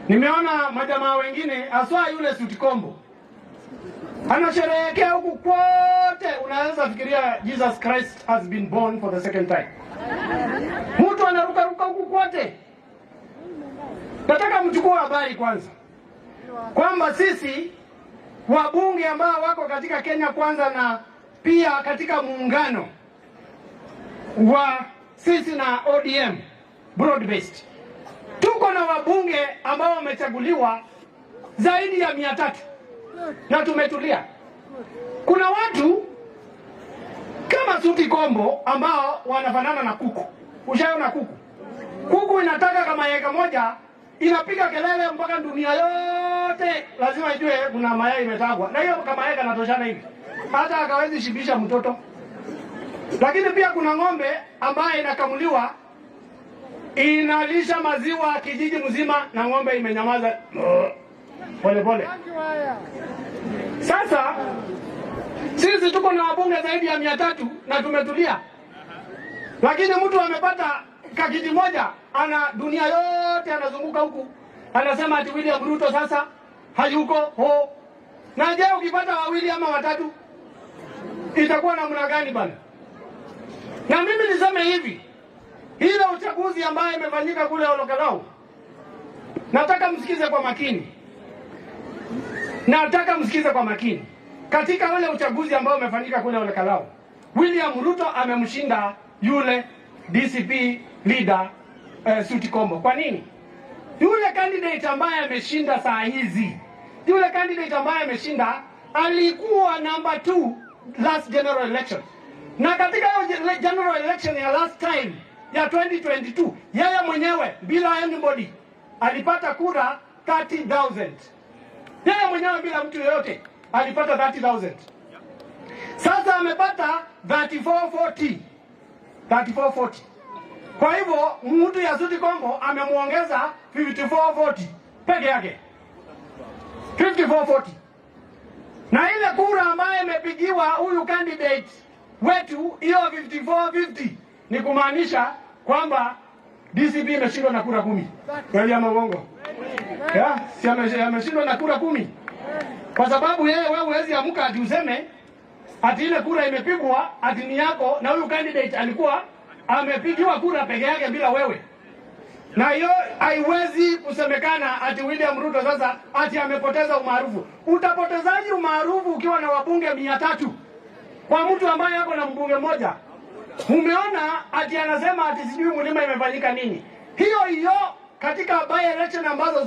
Nimeona majamaa wengine aswa yule Sutikombo anasherehekea huku kote, unaweza fikiria Jesus Christ has been born for the second time. Mtu anaruka huku kote. Nataka mchukue habari kwanza kwamba sisi wabunge ambao wako katika Kenya Kwanza na pia katika muungano wa sisi na ODM broad based, tuko na wabunge ambao wamechaguliwa zaidi ya 300 na tumetulia. Kuna watu kama Sutikombo ambao wanafanana na kuku. Ushaona kuku? Kuku inataka kama eka moja inapiga kelele mpaka dunia yote lazima ijue kuna mayai imetagwa. Na hiyo kama eka natoshana hivi, hata akawezi shibisha mtoto. Lakini pia kuna ng'ombe ambaye inakamuliwa inalisha maziwa kijiji mzima na ng'ombe imenyamaza pole pole. Sasa sisi tuko na wabunge zaidi ya 300 na tumetulia. Lakini mtu amepata kakiti moja, ana dunia yote anazunguka huku, anasema ati William Ruto sasa hayuko ho. Na je, ukipata wawili ama watatu itakuwa namna gani bana? Na mimi niseme hivi, ile uchaguzi ambaye imefanyika kule Olokalou, nataka msikize kwa makini. Nataka msikize kwa makini. Katika ule uchaguzi ambao umefanyika kule Olokalou, William Ruto amemshinda yule DCP leader Sutikombo. Kwa nini? Yule candidate ambaye ameshinda saa hizi, yule candidate ambaye ameshinda alikuwa number 2 last general election. Na katika general election ya last time ya 2022, yeye mwenyewe bila anybody alipata kura 30,000. Yeye mwenyewe bila mtu yoyote alipata 30,000. Sasa amepata 3440. Kwa hivyo mtu ya Sutikombo amemuongeza 5440 peke yake. 5440. Na ile kura ambaye imepigiwa huyu candidate wetu hiyo 5450 ni kumaanisha kwamba DCP imeshindwa na kura 10. Kweli ama uongo? Ya, si ameshindwa na kura 10. Kwa sababu yeye wewe huwezi amka ati useme ati ile kura imepigwa ati ni yako na huyu candidate alikuwa amepigiwa kura peke yake bila wewe. Na hiyo haiwezi kusemekana ati William Ruto sasa ati amepoteza umaarufu. Utapotezaji umaarufu ukiwa na wabunge 300 kwa mtu ambaye yako na mbunge mmoja? Umeona ati anasema ati sijui mlima imefanyika nini. Hiyo katika by election ambazo